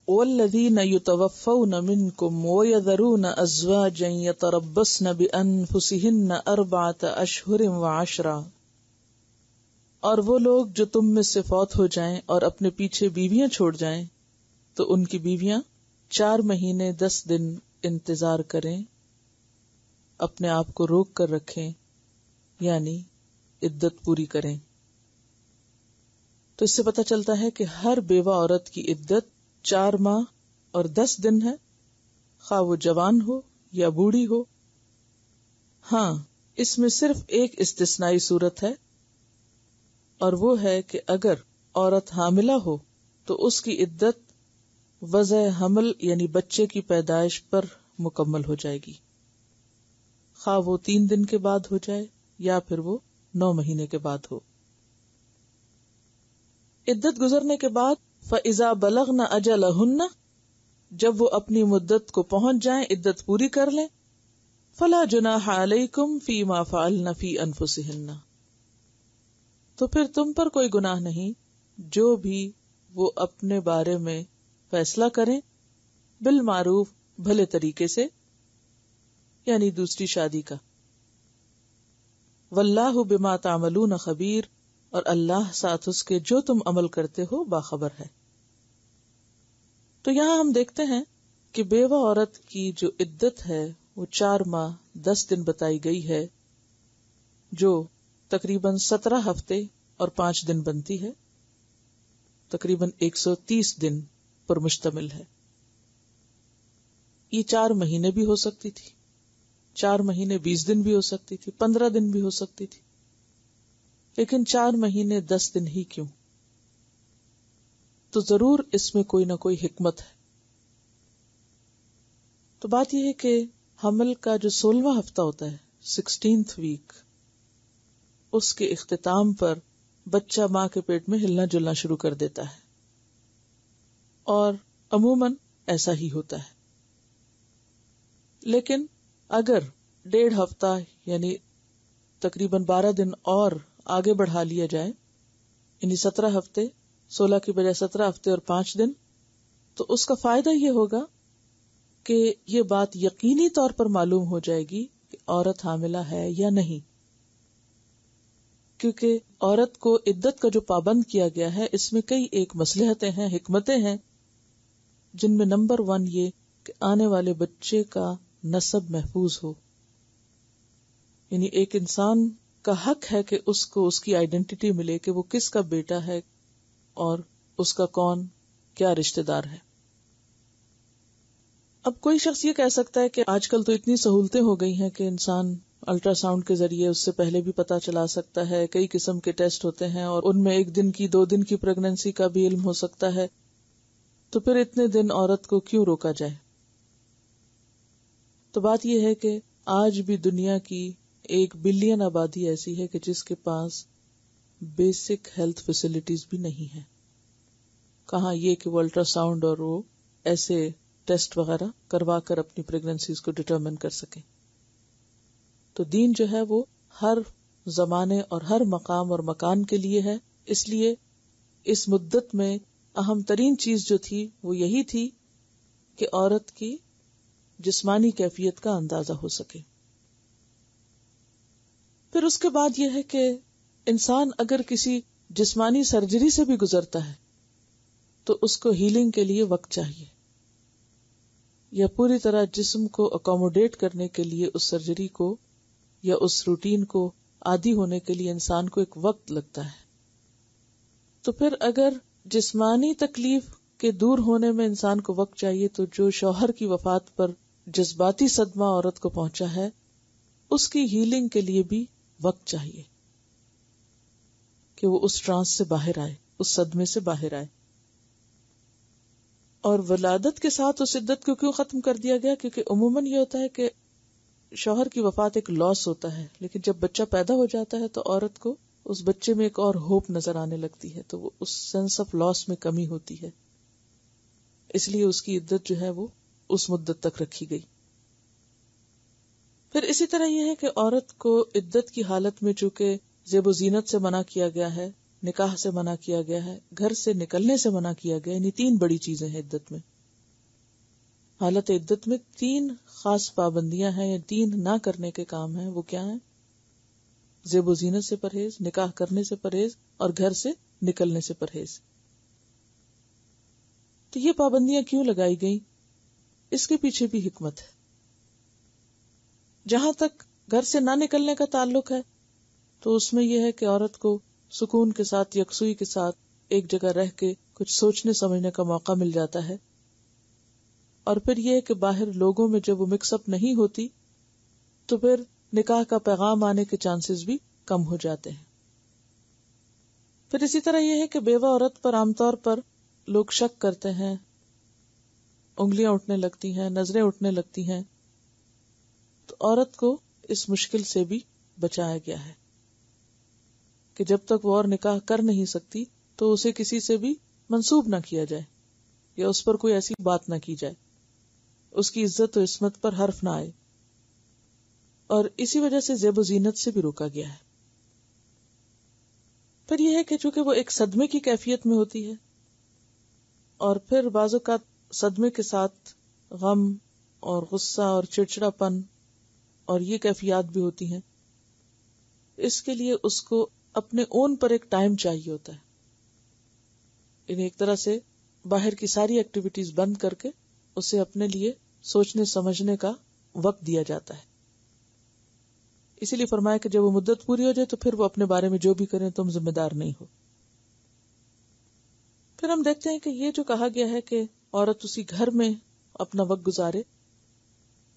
والذین یتوفون منکم ویذرون ازواجا یتربصن بانفسہن 4 اشہر و10، اور وہ لوگ جو تم میں سے فوت ہو جائیں اور اپنے پیچھے بیویاں چھوڑ جائیں تو ان کی بیویاں 4 مہینے 10 دن انتظار کریں، اپنے آپ کو روک کر رکھیں، یعنی عدت پوری کریں۔ تو اس سے پتہ چلتا ہے کہ ہر بیوہ عورت کی عدت 4 ماہ اور 10 دن ہے، خواہ وہ جوان ہو یا بوڑھی ہو۔ ہاں، اس میں صرف ایک استثنائی صورت ہے، اور وہ ہے کہ اگر عورت حاملہ ہو تو اس کی عدت وضع حمل یعنی بچے کی پیدائش پر مکمل ہو جائے گی، خواہ وہ 3 دن کے بعد ہو جائے یا پھر وہ 9 مہینے کے بعد ہو۔ عدت گزرنے کے بعد فَإِذَا بَلَغْنَ أَجَلَهُنَّ، جب وہ اپنی مدت کو پہنچ جائیں، عدت پوری کر لیں، فَلَا جُنَاحَ عَلَيْكُمْ فِي مَا فَعَلْنَ فِي أَنفُسِهِنَّ، تو پھر تم پر کوئی گناہ نہیں جو بھی وہ اپنے بارے میں فیصلہ کریں بالمعروف، بھلے طریقے سے، یعنی دوسری شادی کا۔ واللہ بما تعملون خبیر، اور اللہ ساتھ اس کے جو تم عمل کرتے ہو باخبر ہے۔ تو یہاں ہم دیکھتے ہیں کہ بیوہ عورت کی جو عدت ہے وہ 4 ماہ 10 دن بتائی گئی ہے، جو تقریباً 17 ہفتے اور 5 دن بنتی ہے، تقریباً 130 دن پر مشتمل ہے۔ یہ 4 مہینے بھی ہو سکتی تھی، 4 مہینے 20 دن بھی ہو سکتی تھی، 15 دن بھی ہو سکتی تھی، لیکن 4 مہینے 10 دن ہی کیوں؟ تو ضرور اس میں کوئی نہ کوئی حکمت ہے۔ تو بات یہ ہے کہ حمل کا جو 16واں ہفتہ ہوتا ہے، 16th ویک، اس کے اختتام پر بچہ ماں کے پیٹ میں ہلنا جلنا شروع کر دیتا ہے، اور عموماً ایسا ہی ہوتا ہے۔ لیکن اگر 1.5 ہفتہ یعنی تقریباً 12 دن اور آگے بڑھا لیا جائے، یعنی 17 ہفتے، 16 کی بجائے 17 ہفتے اور 5 دن، تو اس کا فائدہ یہ ہوگا کہ یہ بات یقینی طور پر معلوم ہو جائے گی کہ عورت حاملہ ہے یا نہیں، کیونکہ عورت کو عدت کا جو پابند کیا گیا ہے اس میں کئی ایک مصلحتیں ہیں، حکمتیں ہیں، جن میں نمبر 1 یہ کہ آنے والے بچے کا نسب محفوظ ہو، یعنی ایک انسان کا حق ہے کہ اس کو اس کی آئیڈینٹی ملے کہ وہ کس کا بیٹا ہے اور اس کا کون کیا رشتہ دار ہے۔ اب کوئی شخص یہ کہہ سکتا ہے کہ آج کل تو اتنی سہولتیں ہو گئی ہیں کہ انسان الٹرا ساؤنڈ کے ذریعے اس سے پہلے بھی پتہ چلا سکتا ہے، کئی قسم کے ٹیسٹ ہوتے ہیں اور ان میں 1 دن کی 2 دن کی پریگننسی کا بھی علم ہو سکتا ہے، تو پھر اتنے دن عورت کو کیوں روکا جائے؟ تو بات یہ ہے کہ آج بھی دنیا کی 1 بلین آبادی ایسی ہے کہ جس کے پاس بیسک ہیلتھ فیسلٹیز بھی نہیں ہیں، کہاں یہ کہ وہ الٹرا ساؤنڈ اور وہ ایسے ٹیسٹ وغیرہ کروا کر اپنی پریگننسیز کو ڈٹرمن کر سکیں۔ تو دین جو ہے وہ ہر زمانے اور ہر مقام اور مکان کے لیے ہے، اس لیے اس مدت میں اہم ترین چیز جو تھی وہ یہی تھی کہ عورت کی جسمانی کیفیت کا اندازہ ہو سکے۔ پھر اس کے بعد یہ ہے کہ انسان اگر کسی جسمانی سرجری سے بھی گزرتا ہے تو اس کو ہیلنگ کے لیے وقت چاہیے، یا پوری طرح جسم کو اکوموڈیٹ کرنے کے لیے اس سرجری کو یا اس روٹین کو عادی ہونے کے لیے انسان کو ایک وقت لگتا ہے۔ تو پھر اگر جسمانی تکلیف کے دور ہونے میں انسان کو وقت چاہیے، تو جو شوہر کی وفات پر جذباتی صدمہ عورت کو پہنچا ہے اس کی ہیلنگ کے لیے بھی وقت چاہیے کہ وہ اس ٹرانس سے باہر آئے، اس صدمے سے باہر آئے۔ اور ولادت کے ساتھ اس عدت کو کیوں ختم کر دیا گیا؟ کیونکہ عموماً یہ ہوتا ہے کہ شوہر کی وفات ایک لاس ہوتا ہے، لیکن جب بچہ پیدا ہو جاتا ہے تو عورت کو اس بچے میں ایک اور ہوپ نظر آنے لگتی ہے، تو وہ اس سینس آف لاس میں کمی ہوتی ہے، اس لیے اس کی عدت جو ہے وہ اس مدت تک رکھی گئی۔ پھر اسی طرح یہ ہے کہ عورت کو عدت کی حالت میں چونکہ زیب و زینت سے منع کیا گیا ہے، نکاح سے منع کیا گیا ہے، گھر سے نکلنے سے منع کیا گیا، یعنی 3 بڑی چیزیں ہیں عدت میں۔ حالت عدت میں 3 خاص پابندیاں ہیں یا 3 نہ کرنے کے کام ہیں. وہ کیا ہیں؟ زیب و زینت سے پرہیز، نکاح کرنے سے پرہیز، اور گھر سے نکلنے سے پرہیز. تو یہ پابندیاں کیوں لگائی گئیں؟ اس کے پیچھے بھی حکمت ہے. جہاں تک گھر سے نہ نکلنے کا تعلق ہے تو اس میں یہ ہے کہ عورت کو سکون کے ساتھ، یکسوئی کے ساتھ ایک جگہ رہ کے کچھ سوچنے سمجھنے کا موقع مل جاتا ہے. اور پھر یہ ہے کہ باہر لوگوں میں جب وہ مکس اپ نہیں ہوتی تو پھر نکاح کا پیغام آنے کے چانسز بھی کم ہو جاتے ہیں. پھر اسی طرح یہ ہے کہ بیوہ عورت پر عام طور پر لوگ شک کرتے ہیں، انگلیاں اٹھنے لگتی ہیں، نظریں اٹھنے لگتی ہیں. تو عورت کو اس مشکل سے بھی بچایا گیا ہے کہ جب تک وہ اور نکاح کر نہیں سکتی تو اسے کسی سے بھی منسوب نہ کیا جائے یا اس پر کوئی ایسی بات نہ کی جائے، اس کی عزت و عصمت پر حرف نہ آئے. اور اسی وجہ سے زیب و زینت سے بھی روکا گیا ہے. پھر یہ ہے کہ چونکہ وہ ایک صدمے کی کیفیت میں ہوتی ہے اور پھر بعض اوقات صدمے کے ساتھ غم اور غصہ اور چڑچڑا پن اور یہ کیفیات بھی ہوتی ہیں، اس کے لیے اس کو اپنے اون پر ایک ٹائم چاہیے ہوتا ہے. یعنی ایک طرح سے باہر کی ساری ایکٹیویٹیز بند کر کے اسے اپنے لیے سوچنے سمجھنے کا وقت دیا جاتا ہے. اسی لیے فرمایا کہ جب وہ مدت پوری ہو جائے تو پھر وہ اپنے بارے میں جو بھی کریں تم ذمہ دار نہیں ہو. پھر ہم دیکھتے ہیں کہ یہ جو کہا گیا ہے کہ عورت اسی گھر میں اپنا وقت گزارے،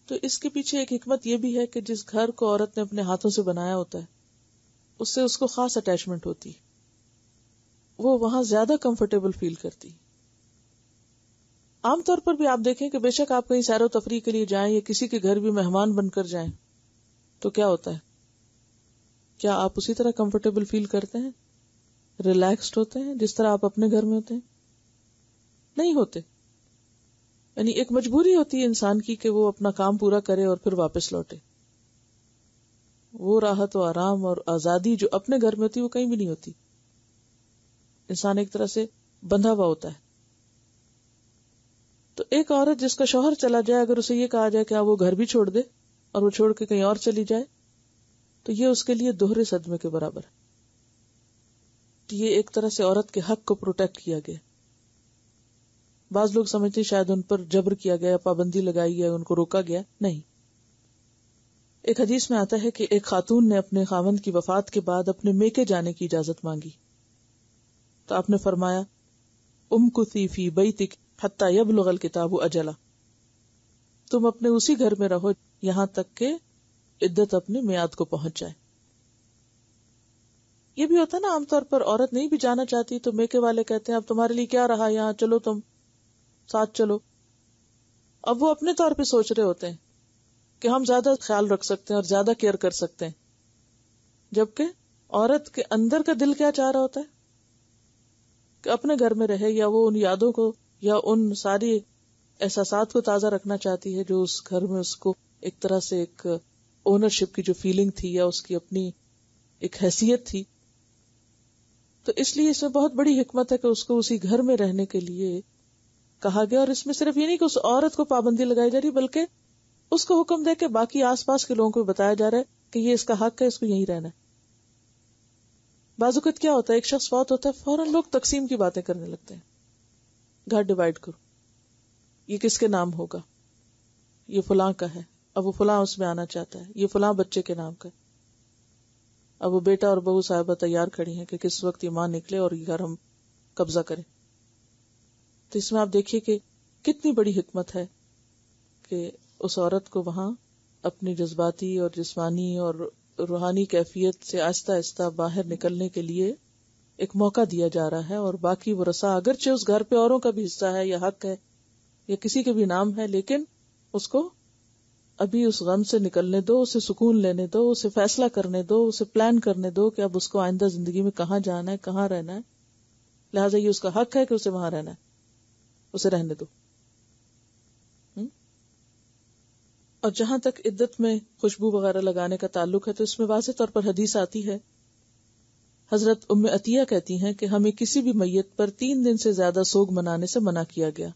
تو اس کے پیچھے ایک حکمت یہ بھی ہے کہ جس گھر کو عورت نے اپنے ہاتھوں سے بنایا ہوتا ہے اس سے اس کو خاص اٹیچمنٹ ہوتی ہے، وہ وہاں زیادہ کمفرٹیبل فیل کرتی. عام طور پر بھی آپ دیکھیں کہ بے شک آپ کہیں سیر و تفریح کے لیے جائیں یا کسی کے گھر بھی مہمان بن کر جائیں تو کیا ہوتا ہے؟ کیا آپ اسی طرح کمفرٹیبل فیل کرتے ہیں، ریلیکسڈ ہوتے ہیں جس طرح آپ اپنے گھر میں ہوتے ہیں؟ نہیں ہوتے. یعنی ایک مجبوری ہوتی ہے انسان کی کہ وہ اپنا کام پورا کرے اور پھر واپس لوٹے. وہ راحت و آرام اور آزادی جو اپنے گھر میں ہوتی وہ کہیں بھی نہیں ہوتی. انسان ایک طرح سے بندھا ہوا ہوتا ہے. تو ایک عورت جس کا شوہر چلا جائے، اگر اسے یہ کہا جائے کہ وہ گھر بھی چھوڑ دے اور وہ چھوڑ کے کہیں اور چلی جائے تو یہ اس کے لیے دوہرے صدمے کے برابر ہے. تو یہ ایک طرح سے عورت کے حق کو پروٹیکٹ کیا گیا. بعض لوگ سمجھتے شاید ان پر جبر کیا گیا، پابندی لگائی گئی، ان کو روکا گیا. نہیں. ایک حدیث میں آتا ہے کہ ایک خاتون نے اپنے خاوند کی وفات کے بعد اپنے میکے جانے کی اجازت مانگی تو آپ نے فرمایا امکثی فی بیتک حتی یبلغ الکتاب اجلہ، تم اپنے اسی گھر میں رہو یہاں تک کہ عدت اپنے میعاد کو پہنچ جائے. یہ بھی ہوتا نا عام طور پر عورت نہیں بھی جانا چاہتی تو میکے والے کہتے ہیں اب تمہارے لیے کیا رہا یہاں، چلو تم ساتھ چلو. اب وہ اپنے طور پہ سوچ رہے ہوتے ہیں کہ ہم زیادہ خیال رکھ سکتے ہیں اور زیادہ کیئر کر سکتے ہیں، جبکہ عورت کے اندر کا دل کیا چاہ رہا ہوتا ہے کہ اپنے گھر میں رہے، یا وہ ان یادوں کو یا ان ساری احساسات کو تازہ رکھنا چاہتی ہے جو اس گھر میں اس کو ایک طرح سے ایک اونرشپ کی جو فیلنگ تھی یا اس کی اپنی ایک حیثیت تھی. تو اس لیے اس میں بہت بڑی حکمت ہے کہ اس کو اسی گھر میں رہنے کے لیے کہا گیا. اور اس میں صرف یہ نہیں کہ اس عورت کو پابندی لگائی جا رہی بلکہ اس کو حکم دے کے باقی آس پاس کے لوگوں کو بتایا جا رہا ہے کہ یہ اس کا حق ہے، اس کو یہیں رہنا ہے. بعض اوقات کیا ہوتا ہے ایک شخص فوت ہوتا ہے فوراً لوگ تقسیم کی باتیں کرنے لگتے ہیں، گھر ڈیوائیڈ کرو، یہ کس کے نام ہوگا، یہ فلاں کا ہے، اب وہ فلاں اس میں آنا چاہتا ہے، یہ فلاں بچے کے نام کا ہے. اب وہ بیٹا اور بہو صاحبہ تیار کھڑی ہیں کہ کس وقت یہ ماں نکلے اور یہ گھر ہم قبضہ کریں. تو اس میں آپ دیکھیے کہ کتنی بڑی حکمت ہے کہ اس عورت کو وہاں اپنی جذباتی اور جسمانی اور روحانی کیفیت سے آہستہ آہستہ باہر نکلنے کے لیے ایک موقع دیا جا رہا ہے. اور باقی وہ رسا اگرچہ اس گھر پہ اوروں کا بھی حصہ ہے یا حق ہے یا کسی کے بھی نام ہے، لیکن اس کو ابھی اس غم سے نکلنے دو، اسے سکون لینے دو، اسے فیصلہ کرنے دو، اسے پلان کرنے دو کہ اب اس کو آئندہ زندگی میں کہاں جانا ہے، کہاں رہنا ہے. لہٰذا یہ اس کا حق ہے کہ اسے وہاں رہنا ہے، اسے رہنے دو. اور جہاں تک عدت میں خوشبو وغیرہ لگانے کا تعلق ہے تو اس میں واضح طور پر حدیث آتی ہے. حضرت ام عطیہ کہتی ہیں کہ ہمیں کسی بھی میت پر 3 دن سے زیادہ سوگ منانے سے منع کیا گیا.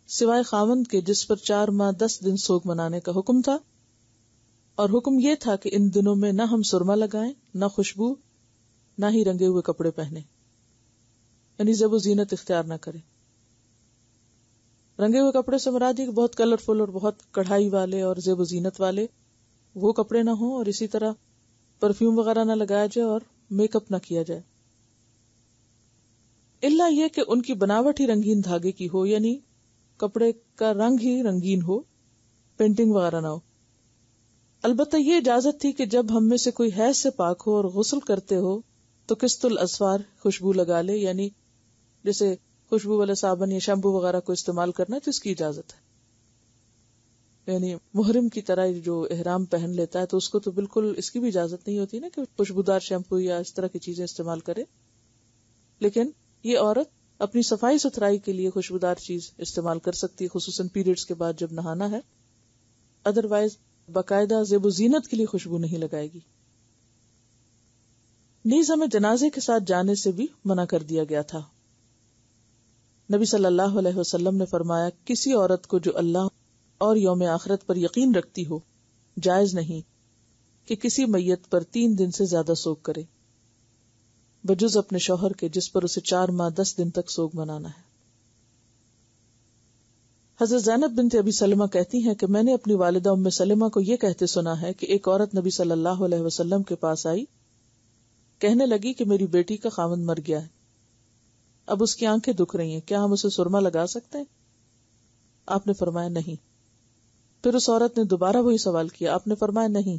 سوائے خاوند کے جس پر 4 ماہ 10 دن سوگ منانے کا حکم تھا، اور حکم یہ تھا کہ ان دنوں میں نہ ہم سرما لگائیں، نہ خوشبو، نہ ہی رنگے ہوئے کپڑے پہنے، یعنی زیب و زینت اختیار نہ کریں۔ رنگے ہوئے کپڑے سے مراد یہ بہت کلرفل اور بہت کڑھائی والے اور زیب و زینت والے وہ کپڑے نہ ہوں، اور اسی طرح پرفیوم وغیرہ نہ لگایا جائے اور میک اپ نہ کیا جائے، الا یہ کہ ان کی بناوٹ ہی رنگین دھاگے کی ہو، یعنی کپڑے کا رنگ ہی رنگین ہو، پینٹنگ وغیرہ نہ ہو۔ البتہ یہ اجازت تھی کہ جب ہم میں سے کوئی حیض سے پاک ہو اور غسل کرتے ہو تو قسط الاسفار خوشبو لگا لے، یعنی جیسے خوشبو والے صابن یا شیمپو وغیرہ کو استعمال کرنا ہے تو اس کی اجازت ہے، یعنی محرم کی طرح جو احرام پہن لیتا ہے تو اس کو تو بالکل اس کی بھی اجازت نہیں ہوتی نا کہ خوشبودار شیمپو یا اس طرح کی چیزیں استعمال کرے، لیکن یہ عورت اپنی صفائی ستھرائی کے لیے خوشبودار چیز استعمال کر سکتی ہے، خصوصاً پیریڈز کے بعد جب نہانا ہے، ادروائز باقاعدہ زیب و زینت کے لیے خوشبو نہیں لگائے گی۔ نیز ہمیں جنازے کے ساتھ جانے سے بھی منع کر دیا گیا تھا۔ نبی صلی اللہ علیہ وسلم نے فرمایا، کسی عورت کو جو اللہ اور یوم آخرت پر یقین رکھتی ہو جائز نہیں کہ کسی میت پر 3 دن سے زیادہ سوگ کرے، بجز اپنے شوہر کے جس پر اسے 4 ماہ 10 دن تک سوگ منانا ہے۔ حضرت زینب بنت ابی سلمہ کہتی ہیں کہ میں نے اپنی والدہ ام سلمہ کو یہ کہتے سنا ہے کہ ایک عورت نبی صلی اللہ علیہ وسلم کے پاس آئی، کہنے لگی کہ میری بیٹی کا خاوند مر گیا ہے، اب اس کی آنکھیں دکھ رہی ہیں، کیا ہم اسے سرما لگا سکتے ہیں؟ آپ نے فرمایا نہیں۔ پھر اس عورت نے دوبارہ وہی سوال کیا، آپ نے فرمایا نہیں۔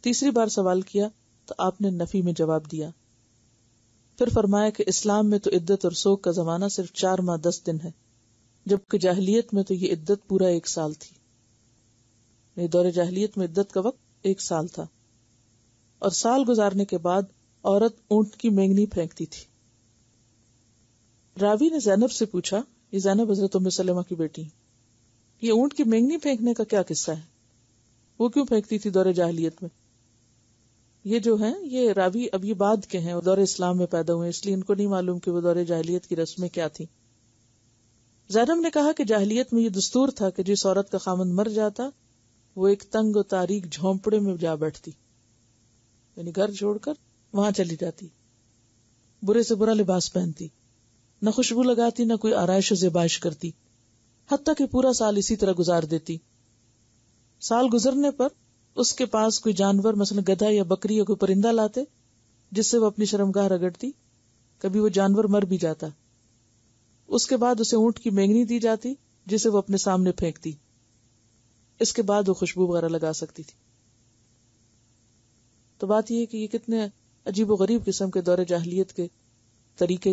تیسری بار سوال کیا تو آپ نے نفی میں جواب دیا۔ پھر فرمایا کہ اسلام میں تو عدت اور سوگ کا زمانہ صرف 4 ماہ 10 دن ہے، جبکہ جاہلیت میں تو یہ عدت پورا 1 سال تھی۔ یہ دور جاہلیت میں عدت کا وقت 1 سال تھا، اور سال گزارنے کے بعد عورت اونٹ کی مینگنی پھینکتی تھی۔ راوی نے زینب سے پوچھا، یہ زینب حضرت ام سلمہ کی بیٹی، یہ اونٹ کی مینگنی پھینکنے کا کیا قصہ ہے؟ وہ کیوں پھینکتی تھی دور جاہلیت میں؟ یہ جو ہیں یہ راوی اب یہ بعد کے ہیں، دور اسلام میں پیدا ہوئے، اس لیے ان کو نہیں معلوم کہ وہ دور جاہلیت کی رسمیں کیا تھیں۔ زینب نے کہا کہ جاہلیت میں یہ دستور تھا کہ جس عورت کا خامند مر جاتا وہ ایک تنگ و تاریک جھونپڑے میں جا بیٹھتی، یعنی گھر چھوڑ کر وہاں چلی جاتی، برے سے برا لباس پہنتی، نہ خوشبو لگاتی، نہ کوئی آرائش و زیبائش کرتی، حتیٰ کہ پورا سال اسی طرح گزار دیتی۔ سال گزرنے پر اس کے پاس کوئی جانور مثلا گدھا یا بکری یا کوئی پرندہ لاتے جس سے وہ اپنی شرمگاہ رگڑتی، کبھی وہ جانور مر بھی جاتا، اس کے بعد اسے اونٹ کی مینگنی دی جاتی جسے وہ اپنے سامنے پھینکتی، اس کے بعد وہ خوشبو وغیرہ لگا سکتی تھی۔ تو بات یہ ہے کہ یہ کتنے عجیب و غریب قسم کے دور جاہلیت کے طریقے